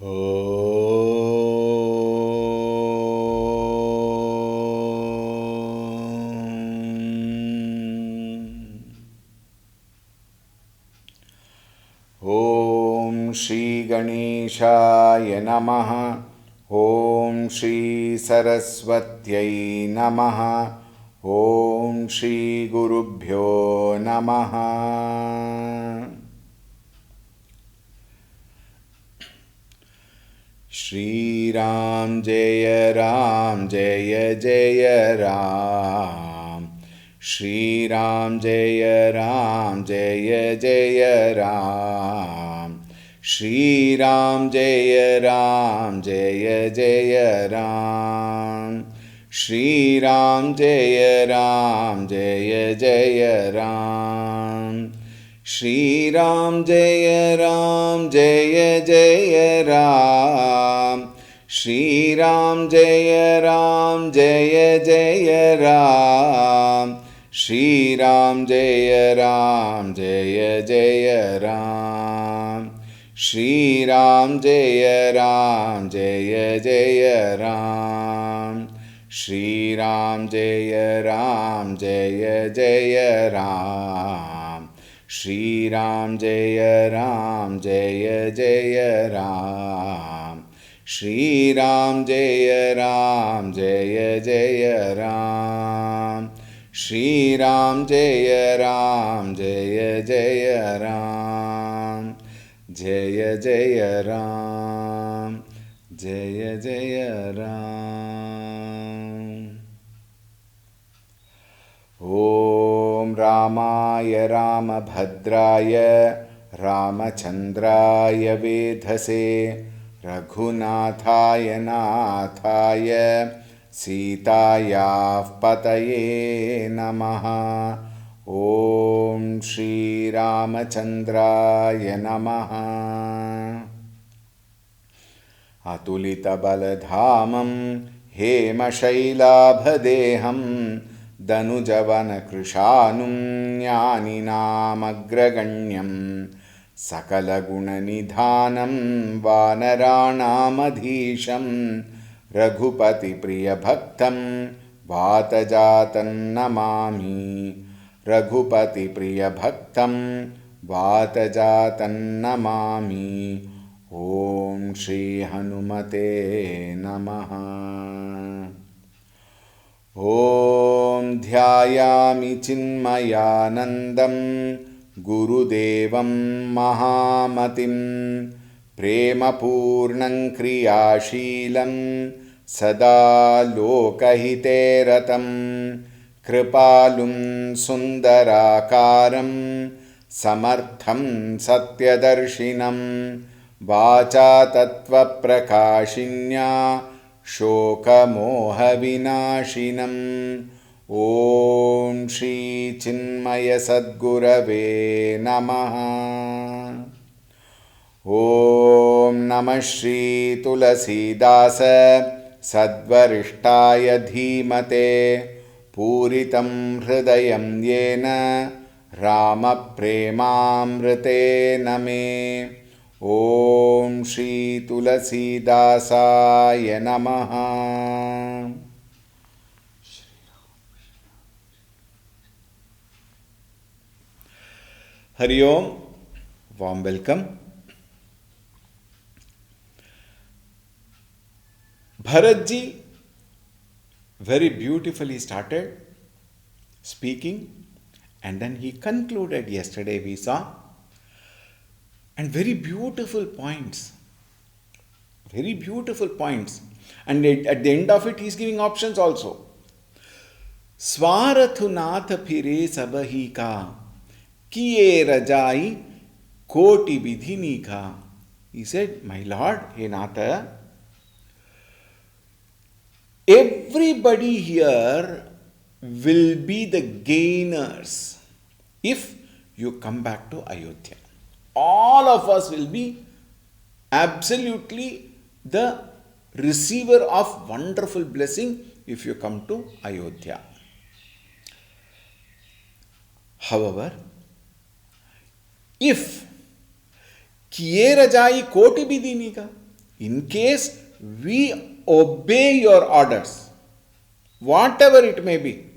ॐ श्री गणेशाय नमः। ॐ श्री सरस्वत्यै नमः। ॐ श्री गुरुभ्यो नमः। श्रीराम जय जय राम। श्रीराम जय जय राम। श्रीराम जय जय राम। श्रीराम जय जय राम। श्रीराम जय जय राम। श्रीराम जय जय राम। श्रीराम जय जय राम। श्रीराम जय जय राम। श्रीराम जय जय राम। श्रीराम जय जय राम। श्रीराम जय जय राम। श्रीराम जय जय राम। जय जय राम। जय जय राम। ॐ रामाय रामभद्राय रामचन्द्राय वेधसे रघुनाथाय नाथाय सीतायाः पतये नमः। ॐ श्रीरामचन्द्राय नमः। अतुलितबलधामं हेमशैलाभदेहं दनुजवनकृशानुं ज्ञानिनामग्रगण्यं सकलगुणनिधानं वानराणामधीशं रघुपतिप्रियभक्तं वातजातं नमामि। रघुपतिप्रियभक्तं वातजातं नमामि। ॐ श्रीहनुमते नमः। ॐ ध्यायामि चिन्मयानन्दं गुरुदेवं महामतिं प्रेमपूर्णं क्रियाशीलं सदा लोकहिते रतं कृपालुं सुन्दराकारं समर्थं सत्यदर्शिनं वाचा तत्त्वप्रकाशिन्या शोकमोहविनाशिनं। ॐ श्रीचिन्मयसद्गुरवे नमः। ॐ नमः श्रीतुलसीदास सद्वरिष्ठाय धीमते पूरितं हृदयं येन रामप्रेमामृतेन मे। ॐ श्रीतुलसीदासाय नमः। हरि ओम, warm welcome. Bharatji very beautifully started speaking, and then he concluded, yesterday we saw, and very beautiful points. Very beautiful points. And at the end of it, he is giving options also. Swarathunath phire sabahi ka, kiye rajai koti vidhini ka. He said, my Lord, hey Natha, everybody here will be the gainers if you come back to Ayodhya. All of us will be absolutely the receiver of wonderful blessing if you come to Ayodhya. However, if kiye rajai koti bidini ka, In case we obey your orders, whatever it may be,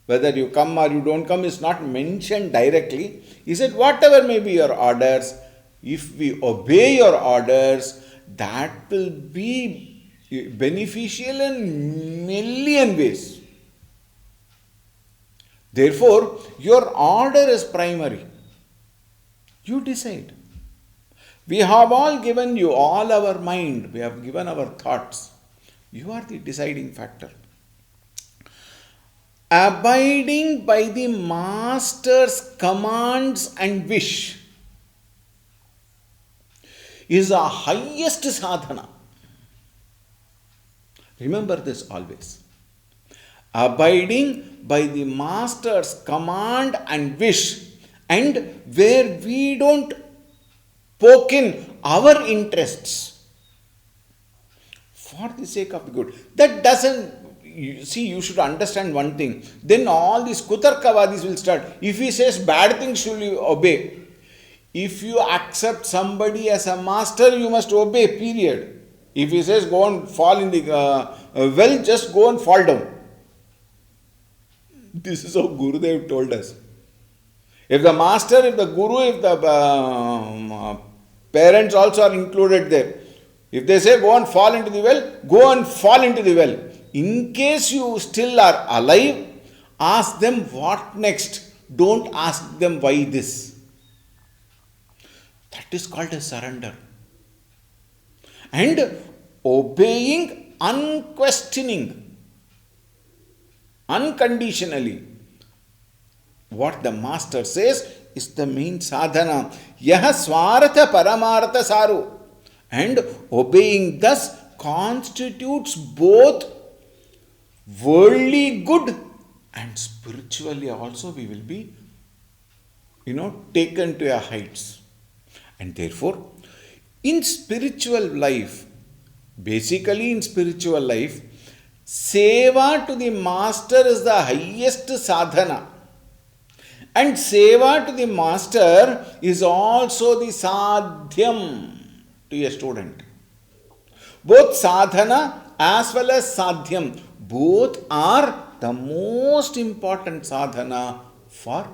whether you come or you don't come is not mentioned directly. He said, whatever may be your orders, if we obey your orders, that will be beneficial in million ways. Therefore, your order is primary. You decide. We have all given you all our mind, we have given our thoughts. You are the deciding factor. Abiding by the master's commands and wish is the highest sadhana. Remember this always. Abiding by the master's command and wish, and where we don't poke in our interests for the sake of the good. That doesn't, you should understand one thing. Then all these Kutarkavadis will start. If he says bad things, should you obey? If you accept somebody as a master, you must obey, period. If he says go and fall in the well, just go and fall down. This is how Gurudev told us. If the master, if the guru, if the parents also are included there, if they say go and fall into the well, go and fall into the well. In case you still are alive, ask them what next. Don't ask them why this. That is called a surrender. And obeying unquestioning, unconditionally. What the master says is the main sadhana. Yaha swartha paramartha saru. And obeying thus constitutes both worldly good and spiritually also we will be, taken to our heights. And therefore, in spiritual life, basically in spiritual life, seva to the master is the highest sadhana. And seva to the master is also the sadhyam to a student. Both sadhana as well as sadhyam, both are the most important sadhana for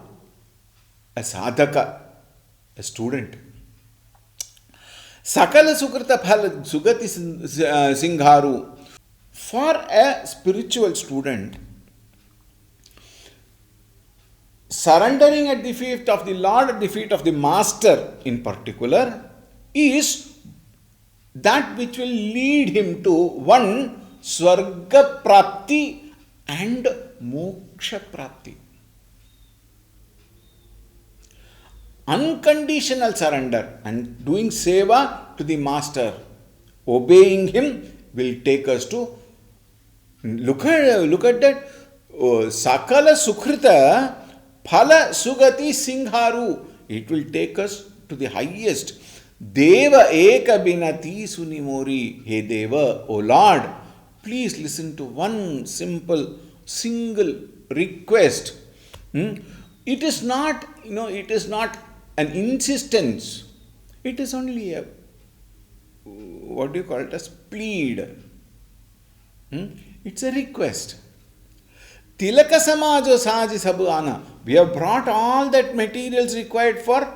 a sadhaka, a student. Sakala sukrita phala sugati singharu. For a spiritual student, surrendering at the feet of the Lord, at the feet of the Master in particular, is that which will lead him to one, Swarga Prapti and Moksha Prapti. Unconditional surrender and doing seva to the Master, obeying him, will take us to, look at that, Sakala Sukrita Phala Sugati Singharu. It will take us to the highest. Deva Eka Binati Sunimori. Hey Deva, O Lord, please listen to one single request. It is not, it is not an insistence. It is only a, what do you call it, as plead. It's a request. Tilaka Samajo Saji Sabuana. We have brought all that materials required for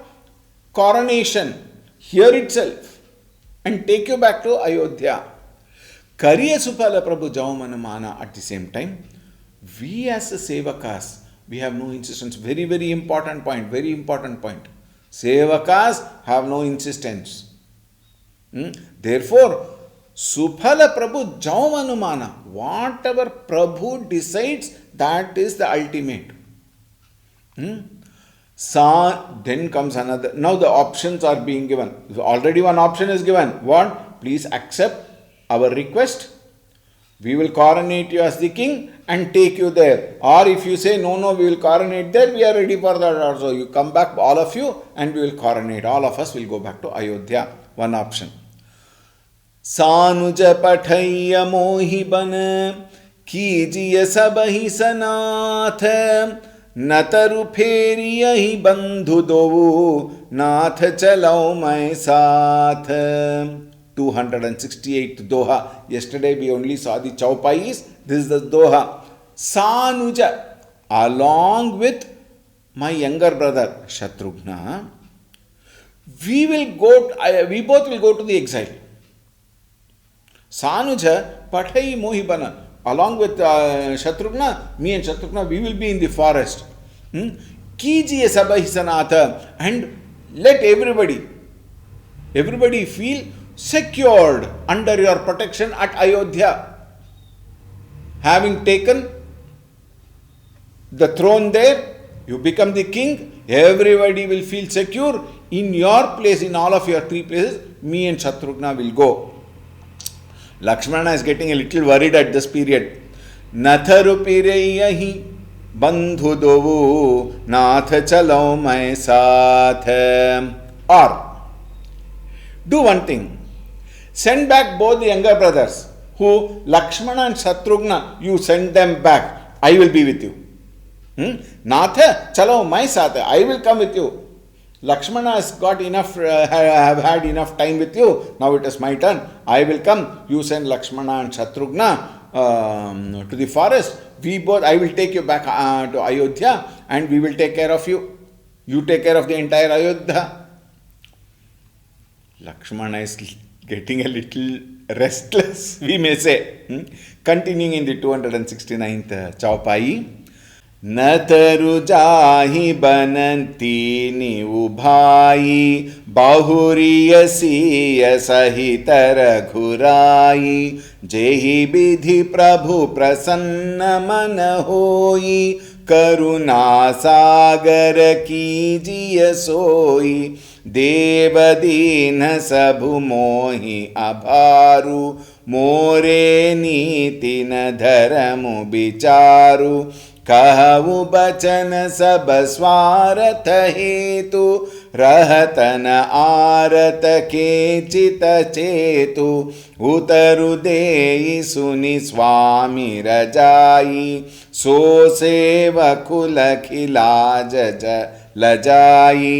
coronation here itself and take you back to Ayodhya. Kariya Supala Prabhu Jaumanamana at the same time. We as a Sevakas, we have no insistence. Very, very important point. Very important point. Sevakas have no insistence. Therefore, Supala Prabhu Jaumanumana. Whatever Prabhu decides, that is the ultimate. Then comes another. Now the options are being given. Already one option is given. What? Please accept our request. We will coronate you as the king and take you there. Or if you say, no, we will coronate there, we are ready for that also. You come back, all of you, and we will coronate. All of us will go back to Ayodhya. One option. Sanuja pathaya mohi ban कीजिए सब ही सनाथ नतरु फेरिय ही बंधु दो नाथ चलो मैं साथ. 268th Doha. Yesterday we only saw the Chaupais. This is the Doha. Sanuja, along with my younger brother Shatrughna, we both will go to the exile. Sanuja, Pathai Mohibana, along with Shatrughna, me and Shatrughna, we will be in the forest. Kijiye Sabahi Sanatha, and let everybody feel secured under your protection at Ayodhya. Having taken the throne there, you become the king, everybody will feel secure. In your place, in all of your three places, me and Shatrughna will go. Lakshmana is getting a little worried at this period. Natharu pireyahi bandhu dovu nath chalo mai saath. Or, do one thing. Send back both the younger brothers, who Lakshmana and Shatrughna, you send them back. I will be with you. Natha chalo mai saath. I will come with you. Lakshmana has got enough, have had enough time with you. Now it is my turn. I will come. You send Lakshmana and Shatrughna to the forest. I will take you back to Ayodhya, and we will take care of you. You take care of the entire Ayodhya. Lakshmana is getting a little restless, we may say. Continuing in the 269th Chaupai. नतरु जाहि बनंती new भाई बाहुरिय सिय सहित रघुराई जेहि विधि प्रभु प्रसन्न मन होई करुणा सागर कीजिय सोई देव दीन सबु मोहि अभारु मोरे नीति न धर्म विचारु कहु बचन सब स्वार्थ हेतु रहतन आरत के चित चेतु उतरु देई सुनि स्वामी रजाई सो सेवकुल खिलाज लजाई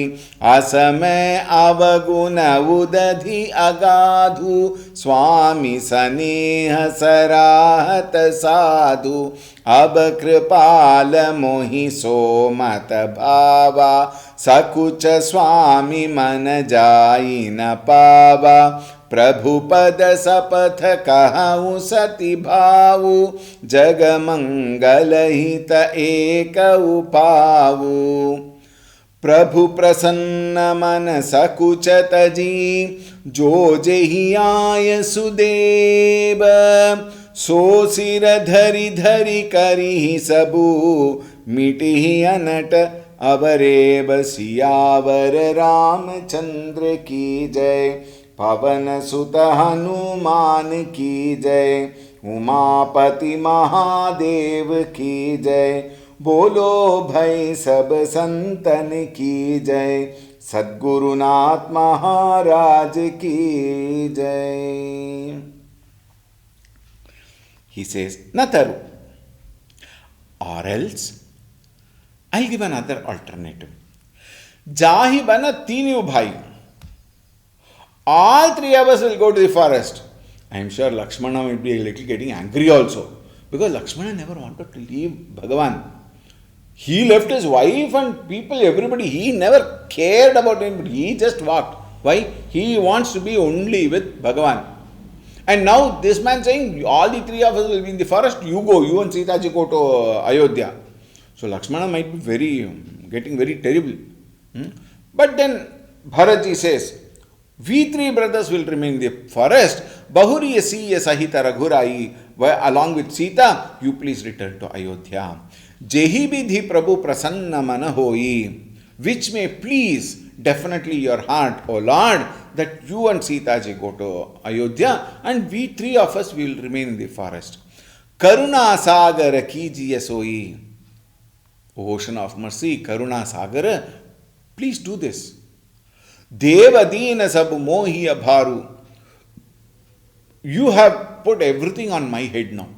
असमय अवगुण उदधि अगाधु स्वामी स्नेह सराहत साधु अब कृपाल मोहि सो मत भावा सकुच स्वामी मन जाई न पावा प्रभु पद सपथ कहूँ सति भावु जग मंगल हित एक उपावु प्रभु प्रसन्न मन सकुच तजी जो जेहि आय सुदेव सो सिर धरि धरि करि सबु मिटि अनट अवरेब सियावर रामचंद्र की जय पवन सुत हनुमान की जय उमापति महादेव की जय बोलो भई सब संतन की जय सद्गुरुनाथ महाराज की जय. He says, Nataru. Or else, I'll give another alternative. Jahi bana tinu bhai. All three of us will go to the forest. I am sure Lakshmana will be a little getting angry also. Because Lakshmana never wanted to leave Bhagavan. He left his wife and people, everybody. He never cared about him. He just walked. Why? He wants to be only with Bhagavan. And now this man saying, all the three of us will be in the forest. You go. You and Sita ji go to Ayodhya. So Lakshmana might be getting very terrible. But then Bharatji says, we three brothers will remain in the forest. Bahuriya siya sahita raghurai. Along with Sita, you please return to Ayodhya. Jehi vidhi prabhu prasanna mana hoi. Which may please definitely your heart, O Lord, that you and Sita ji go to Ayodhya and we three of us will remain in the forest. Karuna Sagara kijiya soi. Ocean of mercy, Karuna Sagara, please do this. Devadina sabu mohi abharu. You have put everything on my head now.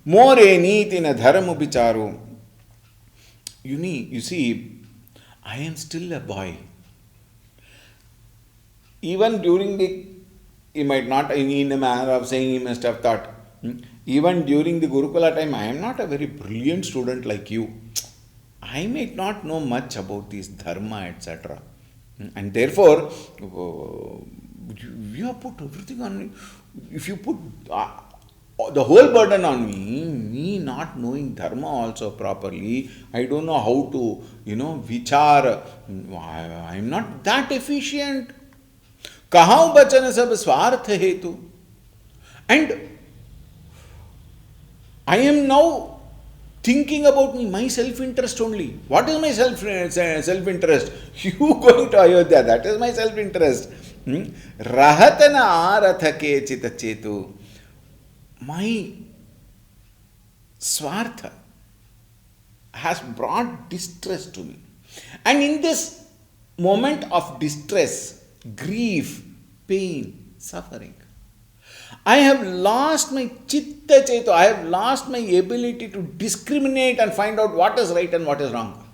More neeti na dharamu bicharu. You see, I am still a boy. Even during the he might not, in a manner of saying, he must have thought, even during the Gurukula time, I am not a very brilliant student like you. I might not know much about this dharma, etc. And therefore, you have put everything on me. If you put the whole burden on me not knowing dharma also properly, I don't know how to, vichar. I am not that efficient. Kahau bachan sab swartha hetu. And I am now thinking about my self-interest only. What is my self-interest? You going to Ayodhya, that is my self-interest. Rahatana arathake chitachetu. My swartha has brought distress to me. And in this moment of distress, grief, pain, suffering, I have lost my chitta cheto. I have lost my ability to discriminate and find out what is right and what is wrong.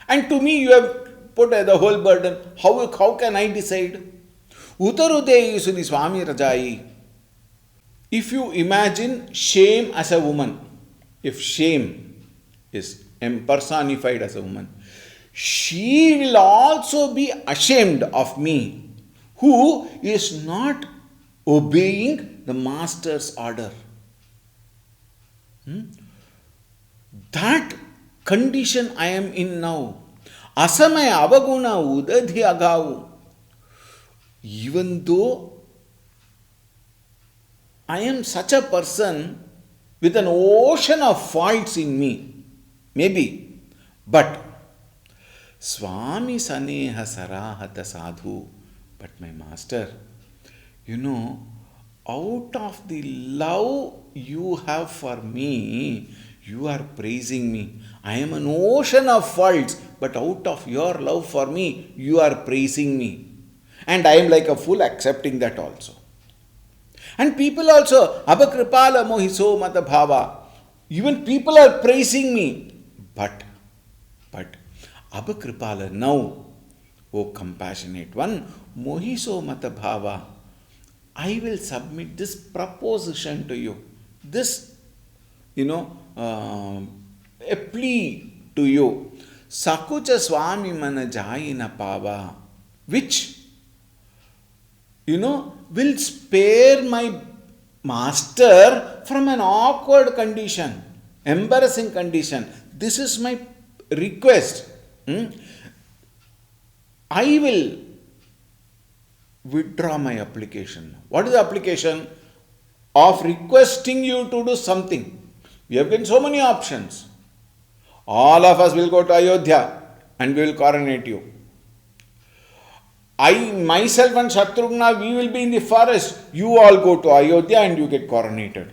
And to me, you have put the whole burden. How can I decide? Utarude Yusuni Swami Rajai. If you imagine shame as a woman, if shame is personified as a woman, she will also be ashamed of me, who is not obeying the master's order. That condition I am in now. Asamaya avaguna udadhi agavu. Even though I am such a person with an ocean of faults in me, maybe, but Swami Saneha Sarahata Sadhu, but my master, out of the love you have for me, you are praising me. I am an ocean of faults, but out of your love for me, you are praising me. And I am like a fool accepting that also. And people also, Abakripala Mohiso Mata Bhava. Even people are praising me. But, Abakripala, now, O compassionate one, Mohiso Mata Bhava, I will submit this proposition to you. This, a plea to you. Sakucha Swami Mana Jayina Pava, which will spare my master from an awkward condition, embarrassing condition. This is my request. I will withdraw my application. What is the application? Of requesting you to do something. We have given so many options. All of us will go to Ayodhya and we will coronate you. I, myself and Shatrugna, we will be in the forest. You all go to Ayodhya and you get coronated.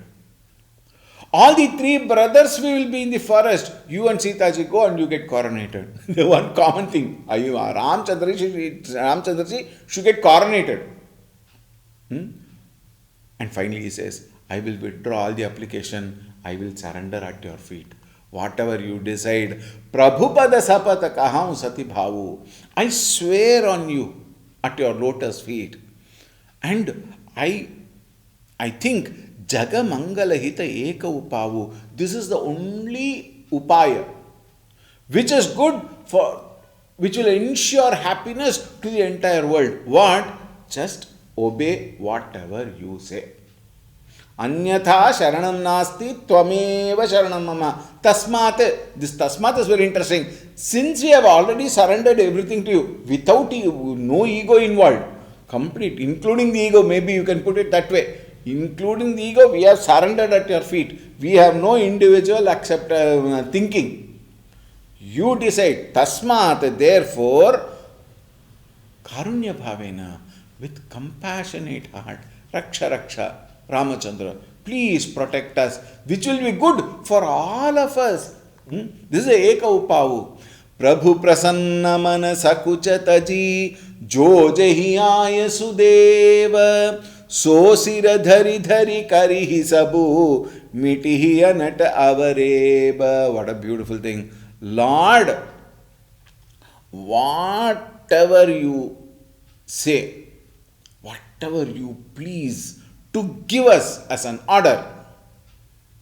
All the three brothers, we will be in the forest. You and Sitaji go and you get coronated. The one common thing. Ramchandraji should get coronated. And finally he says, I will withdraw all the application. I will surrender at your feet. Whatever you decide. Prabhupada sapata kaham sati bhavu. I swear on you at your lotus feet. And I think Jaga Mangala Hita Eka Upavu. This is the only upaya which is good for, which will ensure happiness to the entire world. What? Just obey whatever you say. Anyatha sharanam nasti tvameva sharanam mama. Tasmat. This tasmat is very interesting. Since we have already surrendered everything to you, without no ego involved, complete, including the ego, maybe you can put it that way. Including the ego, we have surrendered at your feet. We have no individual thinking. You decide. Tasmat, therefore, karunya bhavena, with compassionate heart, raksha raksha, Ramachandra, please protect us, which will be good for all of us. This is a Eka Upavu. Prabhu prasanna mana sakucha taji, jo jahi aaya sudeva, so sira dhari dhari karihi sabu, mitihi anat avareba. What a beautiful thing. Lord, whatever you say, whatever you please to give us as an order,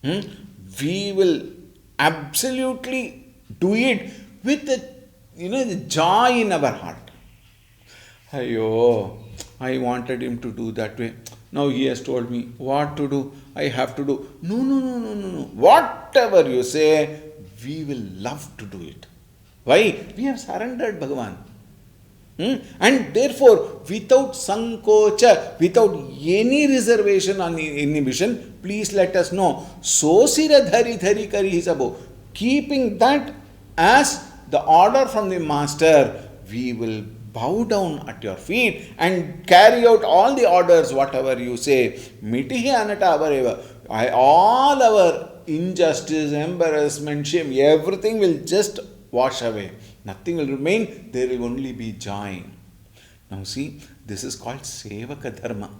we will absolutely do it with the joy in our heart. Ayo, I wanted him to do that way. Now he has told me what to do. I have to do. No, no, no, no, no, no. Whatever you say, we will love to do it. Why? We have surrendered, Bhagavan. And therefore, without sankocha, without any reservation or inhibition, please let us know. Sosira dhari dhari kari hisabo. Keeping that as the order from the master, we will bow down at your feet and carry out all the orders, whatever you say. Mitihi anata avareva. All our injustice, embarrassment, shame, everything will just wash away. Nothing will remain. There will only be joy. Now see, this is called Sevaka Dharma.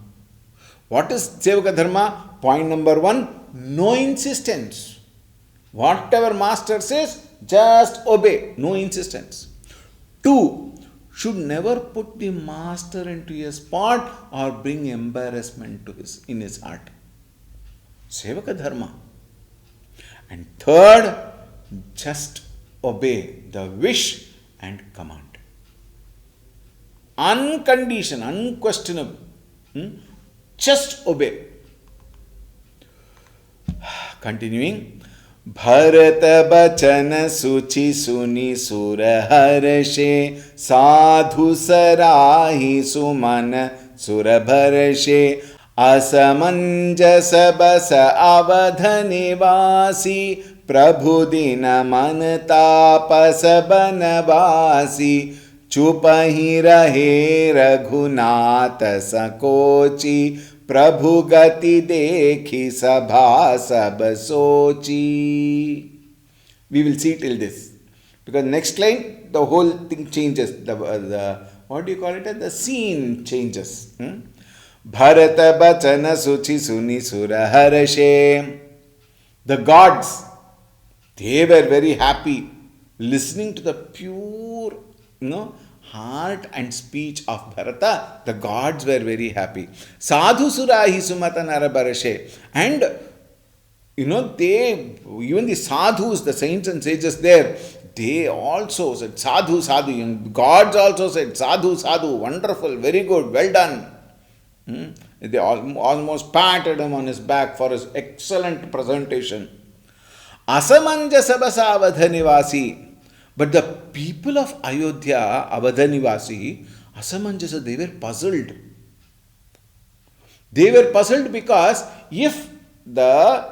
What is Sevaka Dharma? Point number 1, no insistence. Whatever master says, just obey. No insistence. 2, should never put the master into a spot or bring embarrassment in his heart. Sevaka Dharma. And 3rd, just obey the wish and command. Unconditioned, unquestionable. Just obey. Continuing. Bharat bachana suchi suni sura harshe sadhu sarahi suman sura bharshe asamanjasa basa avadhanivasi Prabhudin मन तापस बनवासी चुपहि रहे रघुनाथ सकोची प्रभु गति देखी सभा सब सोची. We will see till this, because next line the whole thing changes. The what do you call it? The scene changes. Bharat bachana suchi suni sura harshe. The gods, they were very happy listening to the pure, heart and speech of Bharata. The gods were very happy. Sadhu surahi sumata narabarashe. And, they, even the sadhus, the saints and sages there, they also said, sadhu, sadhu. And gods also said, sadhu, sadhu, wonderful, very good, well done. They almost patted him on his back for his excellent presentation. Asamanjasa basa avadhanivasi. But the people of Ayodhya, Avadhanivasi, Asamanjasa, they were puzzled. They were puzzled because if the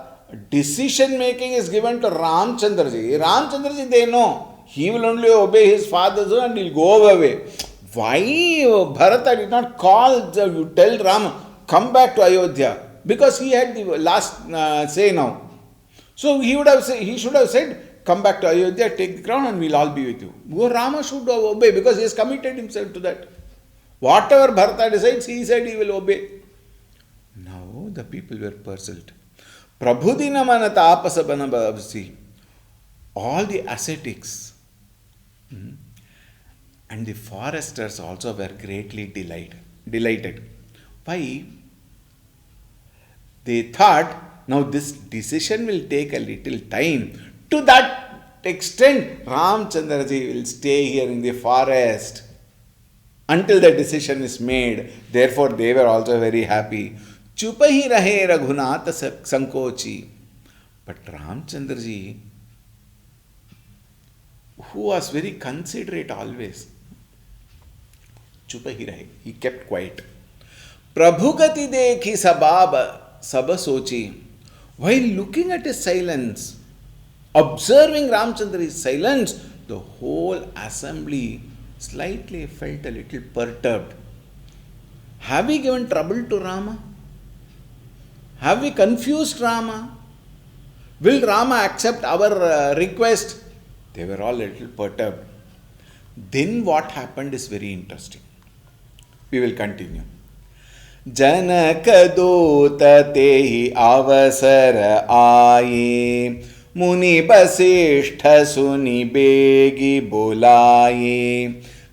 decision making is given to Ramchandraji, they know he will only obey his father's will and he will go away. Why Bharata did not tell Rama, come back to Ayodhya? Because he had the last say now. So he should have said, come back to Ayodhya, take the crown and we'll all be with you. Rama should obey because he has committed himself to that. Whatever Bharata decides, he said he will obey. Now the people were puzzled. Prabhudina manata apasabana bhavasi. All the ascetics and the foresters also were greatly delighted. Why? They thought, now this decision will take a little time. To that extent, Ramchandraji will stay here in the forest until the decision is made. Therefore, they were also very happy. Chupahi rahe Raghunatha sankochi. But Ramchandraji, who was very considerate always, chupahi rahe, he kept quiet. Prabhugati dekhi sabasochi. While looking at his silence, observing Ramchandra's silence, the whole assembly slightly felt a little perturbed. Have we given trouble to Rama? Have we confused Rama? Will Rama accept our request? They were all a little perturbed. Then what happened is very interesting. We will continue. जनक दूत तेहि अवसर आये मुनि वसिष्ठ सुनि बेगी बोलाये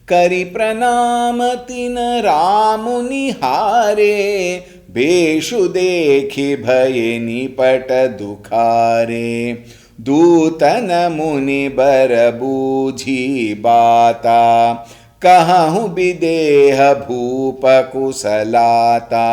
करि प्रणाम तिन रामु निहारे, बेशु देखि भय निपट दुखारे। दूतन मुनि बर बूझी बाता, कहूँ विदेह भूप कुशलाता।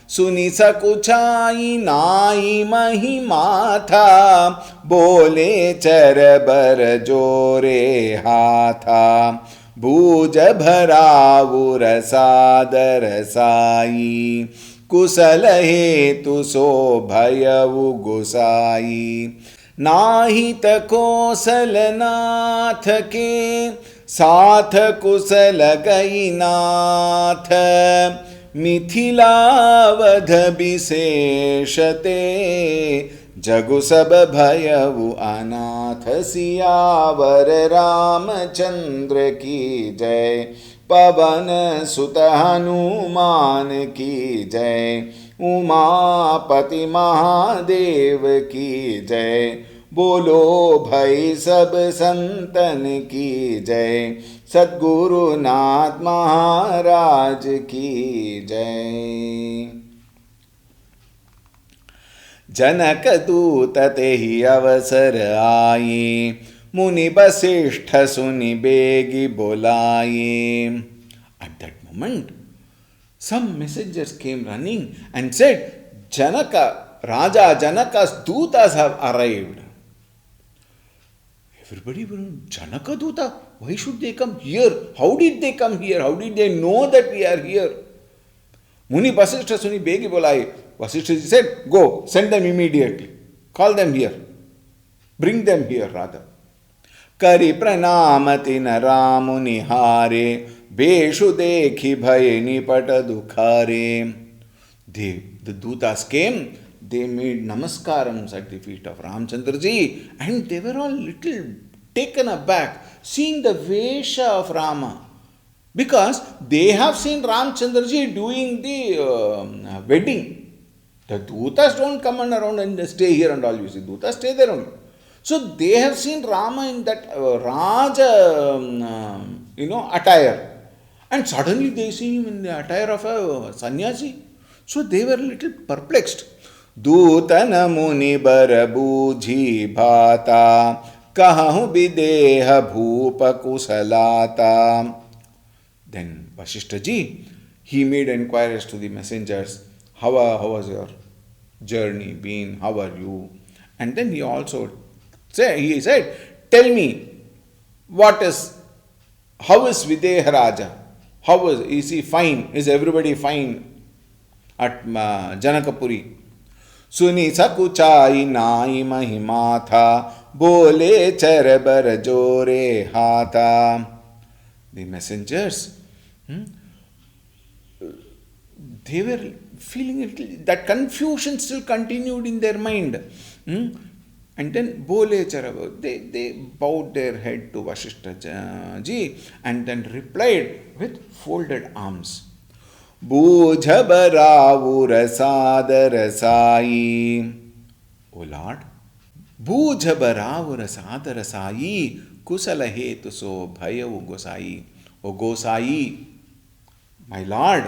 सुनि सकुचाई नाई महिमा था, बोले चरबर जोरे हाथा। बूझ भरावुर सादर साई, कुशल हेतु सो भयउ गोसाई। नाहित कौशल नाथ के, साथ कुशल गई नाथ। मिथिलावध विशेषते, जगु सब भयउ अनाथ। सियावर रामचंद्र की जय, पवन सुत हनुमान की जय। उमापति महादेव की जय, बोलो भाई सब संतन की जय। सद्गुरुनाथ महाराज की जय। जनक दूत तेहि अवसर आए, मुनि वशिष्ठ सुनि बेगी बोलाए। At that moment, some messengers came running and said, Janaka, Raja Janaka's Dutas have arrived. Everybody went, Janaka Duta? Why should they come here? How did they come here? How did they know that we are here? Muni Vasishtha Suni Begi Bolai. Vasishtha said, go, send them immediately. Call them here. Bring them here rather. Kari pranamati naramu nihare, beshu dekhi bhai nipata dukhare. The Dutas came, they made namaskarams at the feet of Ramchandraji, and they were all little taken aback, seeing the Vesha of Rama. Because they have seen Ramchandraji doing the wedding. The Dutas don't come around and stay here and all, you see. Dutas stay there only. So they have seen Rama in that Raja, attire. And suddenly they see him in the attire of a sannyasi. So they were a little perplexed. Dutana muni bar bujhi bhata, kahu videha bhupa kusalata. Then Vasishtha ji, he made inquiries to the messengers. How was your journey been? How are you? And then he also said, tell me, how is Videha Raja? Is he fine? Is everybody fine at Janakapuri? Suni sakuchai nai mahimatha, bole charabar jore hata. The messengers, they were feeling it, that confusion still continued in their mind. And then Bole Charava, they bowed their head to Vasishtha ji and then replied with folded arms. Bujhabaravura sadara sai. O Lord, Bujhabaravura sadara sai, kusala hetu so bhayavu gosai. O Gosai, my Lord,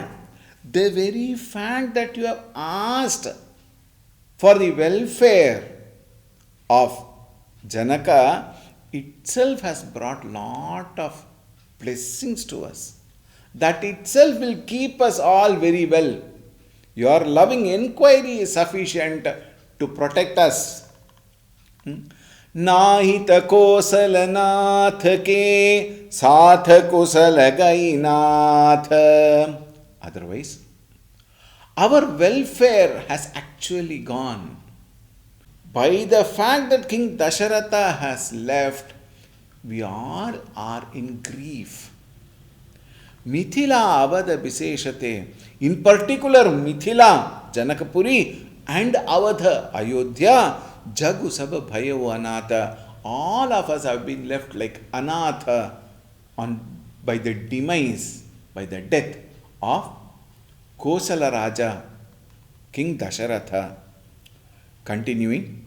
the very fact that you have asked for the welfare of Janaka itself has brought lot of blessings to us. That itself will keep us all very well. Your loving inquiry is sufficient to protect us. Nahita kosal nath ke sath kusal gai nath. Otherwise, our welfare has actually gone. By the fact that King Dasharatha has left, we all are in grief. Mithila Avadha Viseshate, in particular Mithila, Janakapuri and Avadha, Ayodhya, Jagu Saba Bhayavu Anatha, all of us have been left like Anatha by the demise, by the death of Kosala Raja, King Dasharatha. Continuing,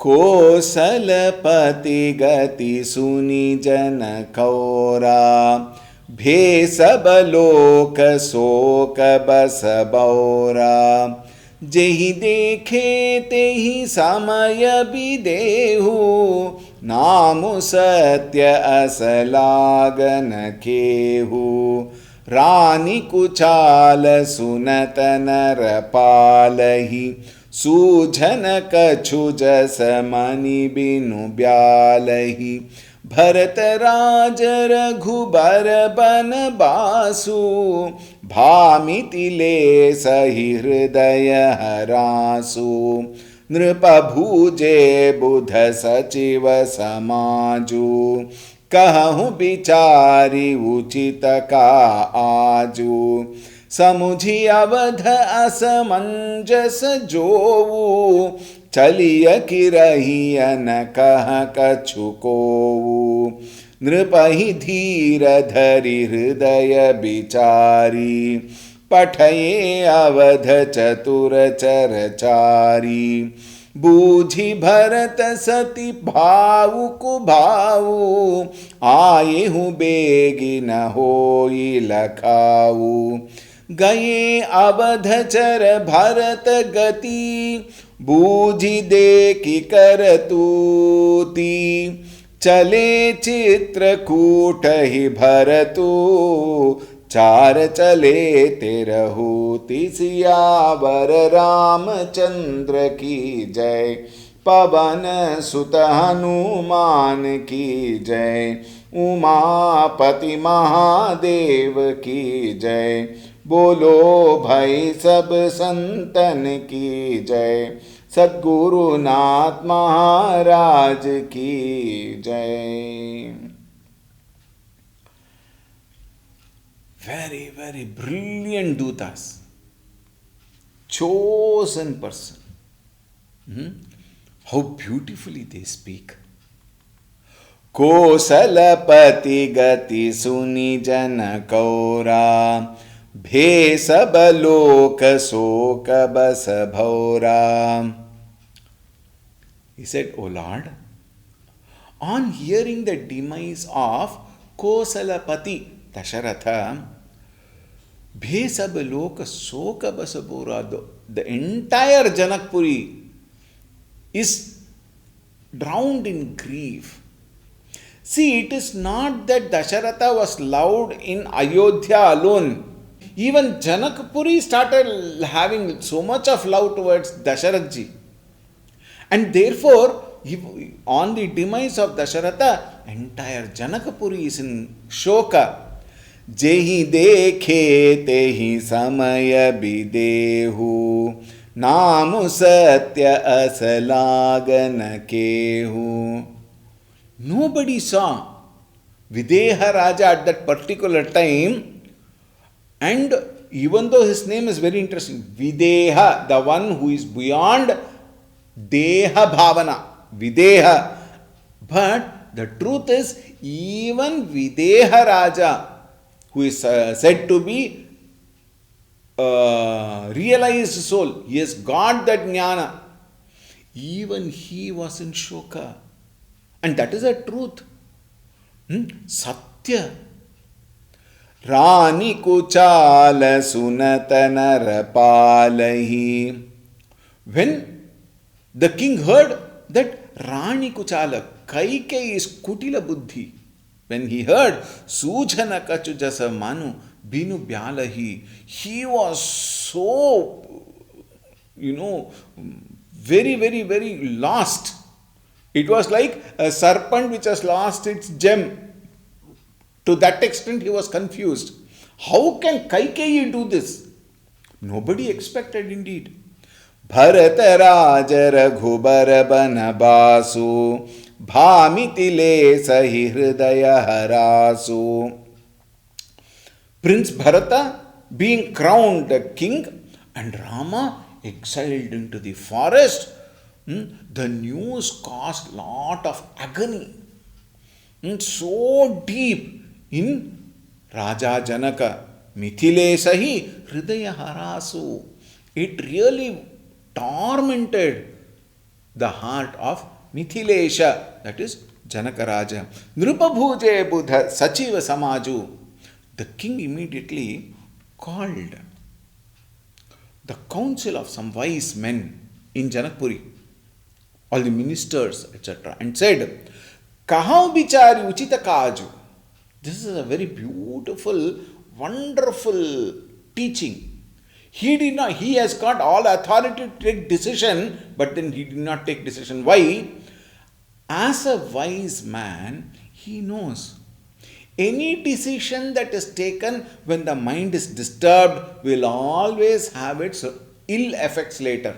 कोसलपति गति सुनि जन कौरा भे सब लोक शोक बस बौरा जेहि देखे तेहि समय बिदेहु नामु सत्य असलागन केहू रानी कुचाल सुनत नर पालहि सूझन कछु जस मनि बिनु ब्यालहि भरत राज रघुबर बन बासु भामिति ले सहि हृदय हरासु नृप भूजे बुध सचिव समाजु कहूँ बिचारी उचित का आजू समुझि अवध असमंजस जोऊ चलिय किरहिय न कह कछु कोऊ नृपहि धीर धरि हृदय बिचारी पठये अवध चतुर चरचारी बूझि भरत सति भावुकु भावु आयेहु बेगी न होई लखाऊ गए अवध चर भरत गति बूझि देखि करतूती चले चित्रकूट ही भरतु चार चले तेरहु सियावर रामचंद्र की जय पवन सुत हनुमान की जय उमापति महादेव की जय बोलो भाई सब संतन की जय सद्गुरुनाथ महाराज की जय. Very, very brilliant dutas, chosen person. How beautifully they speak. कोसलपति गति सुनि जन कौरा भे सब लोक शोक बस भौरा. He said, O Lord, on hearing the demise of Kosalapati Dasharatha, bhe sab lok shok bas bora, the entire Janakpuri is drowned in grief. See, it is not that Dasharatha was loved in Ayodhya alone. Even Janakpuri started having so much of love towards Dasharatji. And therefore, on the demise of Dasharatha, entire Janakpuri is in shoka. जेहि देखे तेहि समय बिदेहु नाम सत्य असलागन केहू. Nobody saw Videha Raja at that particular time, and even though his name is very interesting, Videha, the one who is beyond Deha Bhavana, Videha. But the truth is, even Videha Raja, who is said to be realized soul, he has got that jnana, even he was in shoka. And that is a truth. Satya. Rani kuchala sunata narapalahi. When the king heard that Rani Kuchala, Kaikeyi's Kutila Buddhi, when he heard Sujana Kachu Jasa Manu Binu Byalahi, he was so, very, very, very lost. It was like a serpent which has lost its gem. To that extent, he was confused. How can Kaikeyi do this? Nobody expected indeed. Bharat Raja Raghubar Banabasu Bhamitile Sahi Hridaya Harasu. Prince Bharata being crowned king and Rama exiled into the forest. The news caused lot of agony. So deep in Raja Janaka. Mithile Sahi Hridaya Harasu. It really tormented the heart of Mithilesha, that is Janakaraja. Nrupabhuje Buddha Sachiva Samaju. The king immediately called the council of some wise men in Janakpuri, all the ministers, etc., and said, Kahau bichari uchita kaju. This is a very beautiful, wonderful teaching. He has got all authority to take decision, but then he did not take decision. Why? As a wise man, he knows any decision that is taken when the mind is disturbed will always have its ill effects later.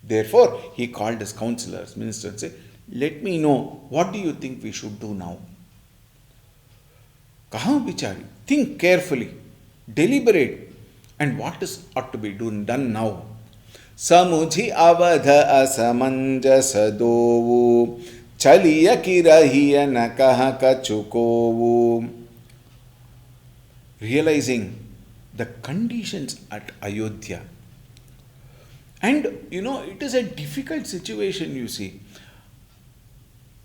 Therefore, he called his counselors, ministers, and said, let me know, what do you think we should do now? Kaha bichari, think carefully, deliberate, and what is ought to be done now. Samujhi avadha asamanjasa dovu chaliya kirahiya nakaha kachukovu. Realizing the conditions at Ayodhya. And it is a difficult situation, you see.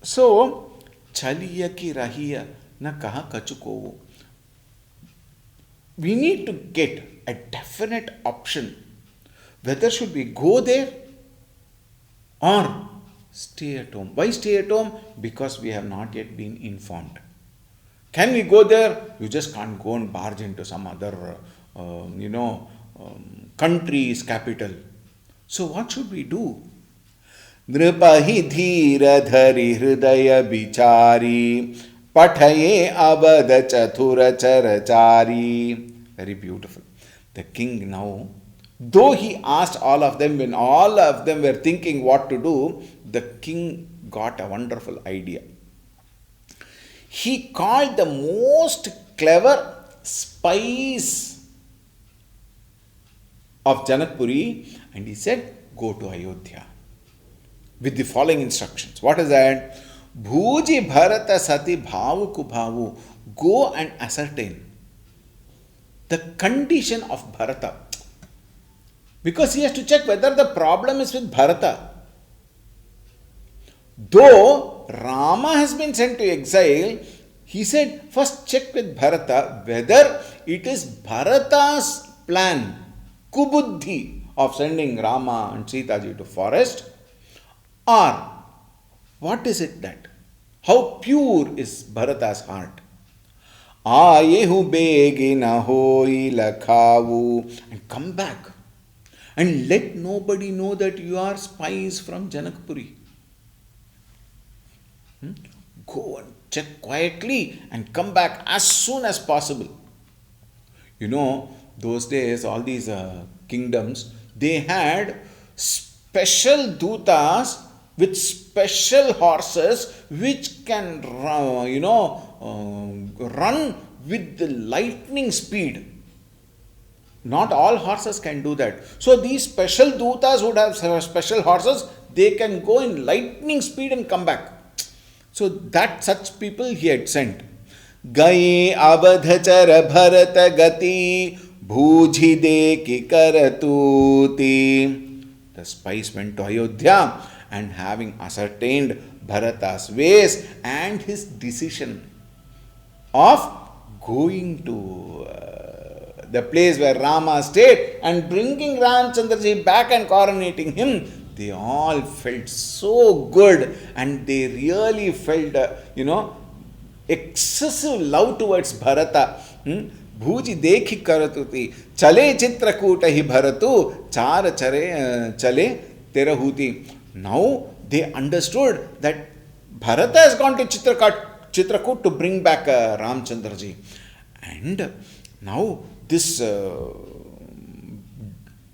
So, chaliya kirahiya nakaha kachukovu. We need to get a definite option. Whether should we go there or stay at home. Why stay at home? Because we have not yet been informed. Can we go there? You just can't go and barge into some other, country's capital. So what should we do? Nripahi dhira dhari hridaya bichari pathaye abada chathura charachari. Very beautiful. The king now, though he asked all of them, when all of them were thinking what to do, the king got a wonderful idea. He called the most clever spies of Janakpuri and he said, go to Ayodhya with the following instructions. What is that? Bhuji Bharata Sati Bhavu Kubhavu. Go and ascertain the condition of Bharata. Because he has to check whether the problem is with Bharata. Though Rama has been sent to exile, he said, first check with Bharata whether it is Bharata's plan, Kubuddhi, of sending Rama and Sita ji to forest, or what is it that? How pure is Bharata's heart? Ayehu begina hoi lakhavu, and come back and let nobody know that you are spies from Janakpuri. Go and check quietly and come back as soon as possible. Those days, all these kingdoms, they had special dutas with special horses which can run with the lightning speed. Not all horses can do that. So these special dutas would have special horses. They can go in lightning speed and come back. So that such people he had sent. Gaye abadhachara bharata gati bhuji deki karatuti. The spies went to Ayodhya and having ascertained Bharata's ways and his decision of going to the place where Rama stayed and bringing Ramchandraji back and coronating him, they all felt so good and they really felt, excessive love towards Bharata. Bhuji dekhi karatuti, chale chitrakuta hi bharatu, char chale terahuti. Now they understood that Bharata has gone to Chitrakoot to bring back Ramchandraji. And now this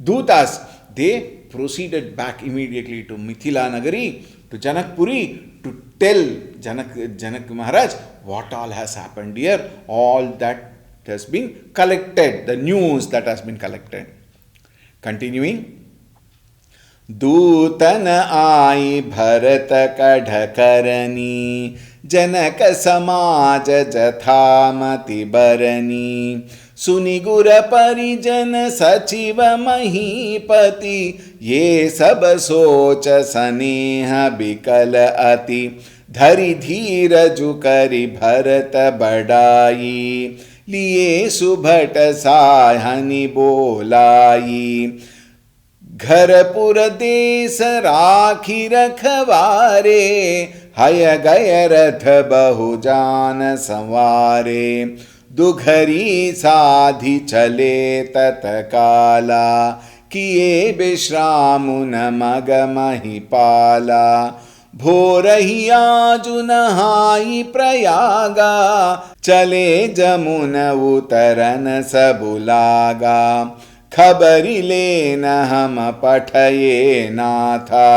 Dutas, they proceeded back immediately to Mithila Nagari, to Janakpuri, to tell Janak Maharaj what all has happened here, all that has been collected, the news that has been collected. Continuing. Dutana ai bharata kadhakarani janaka samaja jathamati barani सुनिगुर परिजन सचिव महीपति, ये सब सोच स्नेह बिकल अति, धरि धीरजु करि भरत बड़ाई, लिए सुभट साहनि बोलाई, घरपुर देश राखी रखवारे, हय गय रथ बहु जान संवारे, दुघरी साधि चले तत्काला, किए विश्राम न मग महिपाला, भोरहि आजु नहाई प्रयागा, चले जमुन उतरन सबुलागा, खबरि लेन हम पठये नाथा,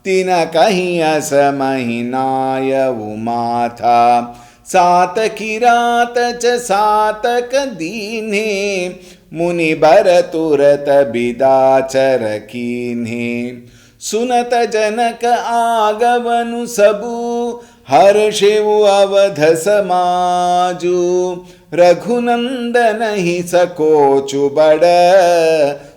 तिन कहीं अस महीनाय उमाथा, सात की रात च सातक दीन्हे, मुनि बर तुरत बिदाचर कीन्हे, सुनत जनक आगवनु सबु, हर्षेउ अवध समाजु, रघुनंदन ही सकोचु बड़,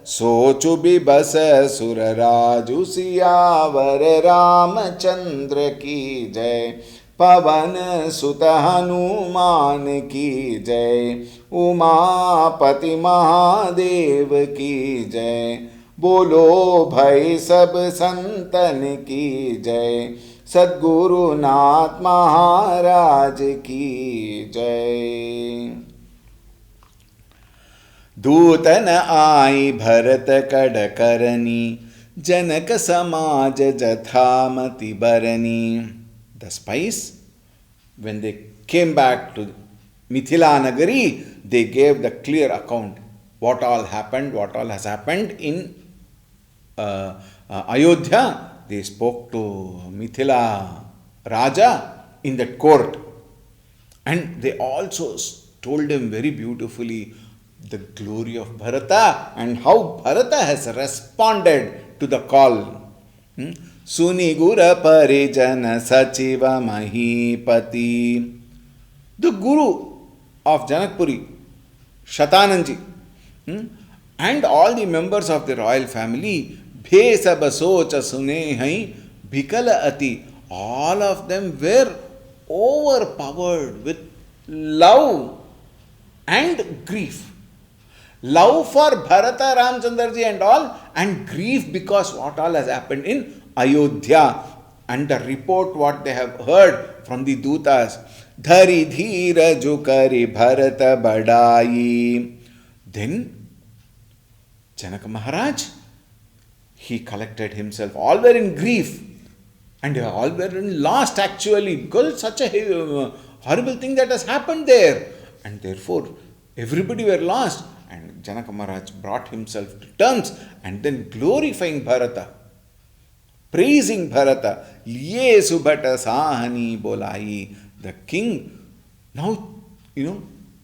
सोचु बिबस सुर राजु, सियावर रामचंद्र की जय, पवन सुत हनुमान की जय, उमापति महादेव की जय, बोलो भाई सब संतन की जय, सद्गुरुनाथ महाराज की जय। दूतन आई भरत कड़ करनी, जनक समाज जथामति बरनी. The spies, when they came back to Mithila Nagari, they gave the clear account what all happened, what all has happened in Ayodhya. They spoke to Mithila Raja in that court, and they also told him very beautifully the glory of Bharata and how Bharata has responded to the call. Sunigura Parijana Sachiva Mahipati. The Guru of Janakpuri, Shatananji, and all the members of the royal family, Bhesa Basocha Sunehai Bhikala Ati, all of them were overpowered with love and grief. Love for Bharata, Ramchandraji and all, and grief because what all has happened in Ayodhya, and the report what they have heard from the Dutas. Dhari dhira jukari Bharata badai. Then Janaka Maharaj, he collected himself. All were in grief, and all were in lost actually, because such a horrible thing that has happened there, and therefore everybody were lost. And Janaka Maharaj brought himself to terms, and then glorifying Bharata, praising Bharata. Liye subhata sahani bolai. The king now,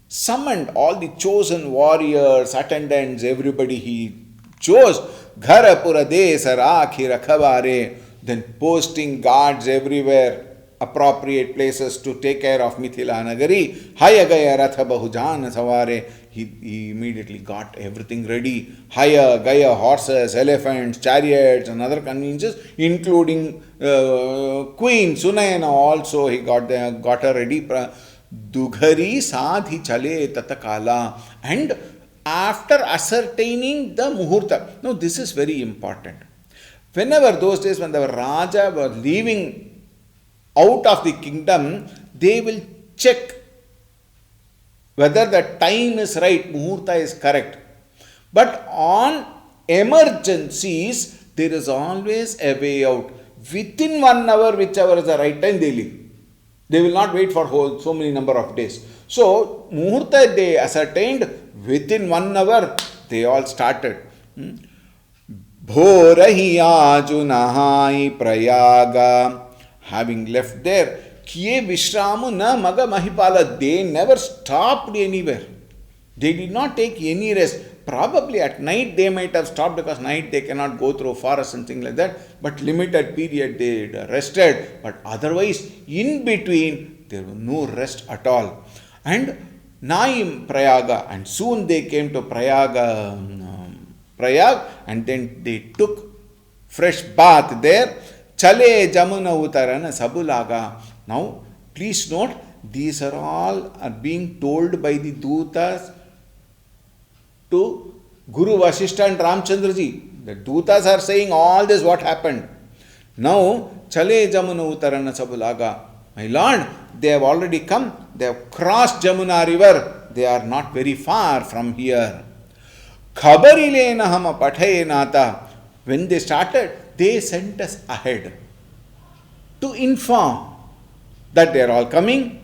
summoned all the chosen warriors, attendants, everybody he chose. Gharapura desa rakhi rakhavare. Then posting guards everywhere, appropriate places to take care of Mithila Nagari. Haya gaya ratha bahujan savare. He immediately got everything ready. Haya gaya horses, elephants, chariots and other conveniences, including Queen Sunayana also. He got her ready. Dughari sadhi chale tatakala. And after ascertaining the muhurta. Now this is very important. Whenever those days when the Raja was leaving out of the kingdom, they will check whether the time is right, muhurta is correct. But on emergencies, there is always a way out. Within 1 hour, whichever is the right time, they leave. They will not wait for so many number of days. So, muhurta they ascertained, within 1 hour, they all started. Bhorahi aju nahai prayaga. Having left there, Kiye Vishramu na maga mahipala. They never stopped anywhere. They did not take any rest. Probably at night they might have stopped, because night they cannot go through forests and things like that. But limited period they rested. But otherwise, in between, there was no rest at all. And Naim Prayaga, and soon they came to Prayag, and then they took fresh bath there. Chale Jamuna Utarana Sabulaga. Now, please note, these are being told by the Dutas to Guru Vasishta and Ramchandraji. The Dutas are saying all this what happened. Now, Chale Jamuna Utarana Sabulaga. My lord, they have already come. They have crossed Jamuna river. They are not very far from here. Khabarilena hama pathayenata. When they started, they sent us ahead to inform that they are all coming,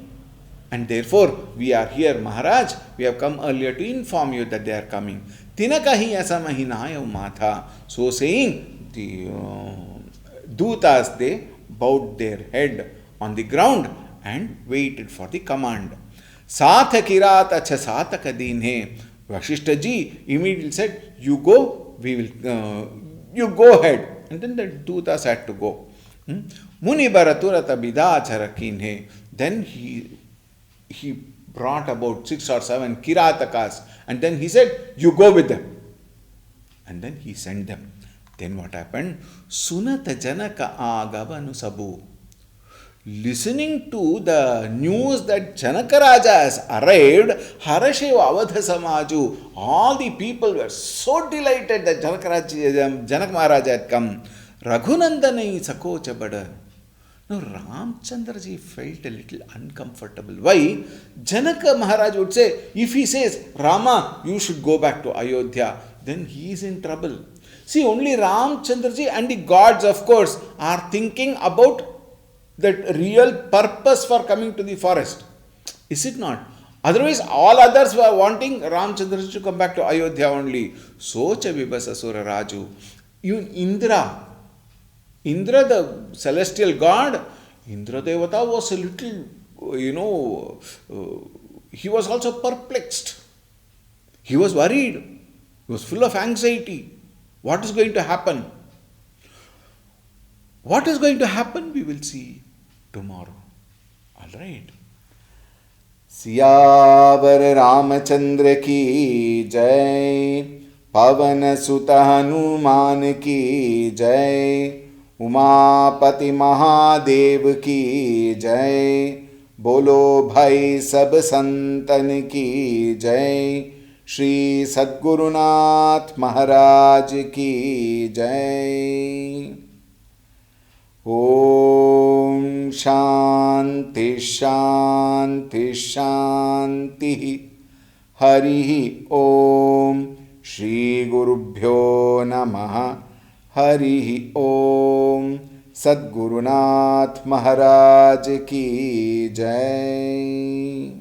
and therefore we are here, Maharaj. We have come earlier to inform you that they are coming. Tinakahi asamahinaya matha. So saying, the Dutas, they bowed their head on the ground and waited for the command. Satha kirata cha sataka dinhe. Vasishta ji immediately said, you go, we will, you go ahead. And then the Dutas had to go. Muni baraturata bidachara kinhe. Then he brought about 6 or 7 kiratakas, and then he said, you go with them. And then he sent them. Then what happened? Sunata janaka agavanu sabu. Listening to the news that Janaka Raja has arrived, Harasheva Avadha Samaju, all the people were so delighted that Janak Maharaja had come. Raghunandanai Sakocha Bada. Now Ramchandraji felt a little uncomfortable. Why? Janaka Maharaj would say, if he says, Rama, you should go back to Ayodhya, then he is in trouble. See, only Ramchandraji and the gods, of course, are thinking about that real purpose for coming to the forest. Is it not? Otherwise, all others were wanting Ramchandraji to come back to Ayodhya only. Socha Vibhasasura Raju. Indra, the celestial god, Indra Devata was a little, he was also perplexed. He was worried. He was full of anxiety. What is going to happen? What is going to happen, we will see tomorrow. All right. Siyavar Ramachandra ki jai, Pavan Sutta Hanuman ki jai, Umapati Mahadev ki jai, Bolo Bhai Sab Santan ki jai, Shri Sadgurunath Maharaj ki jai. Om Shanti Shanti Shanti. Hari Om. Shri Gurubhyo Namaha. Hari Om. Sadgurunath Maharaj ki jai.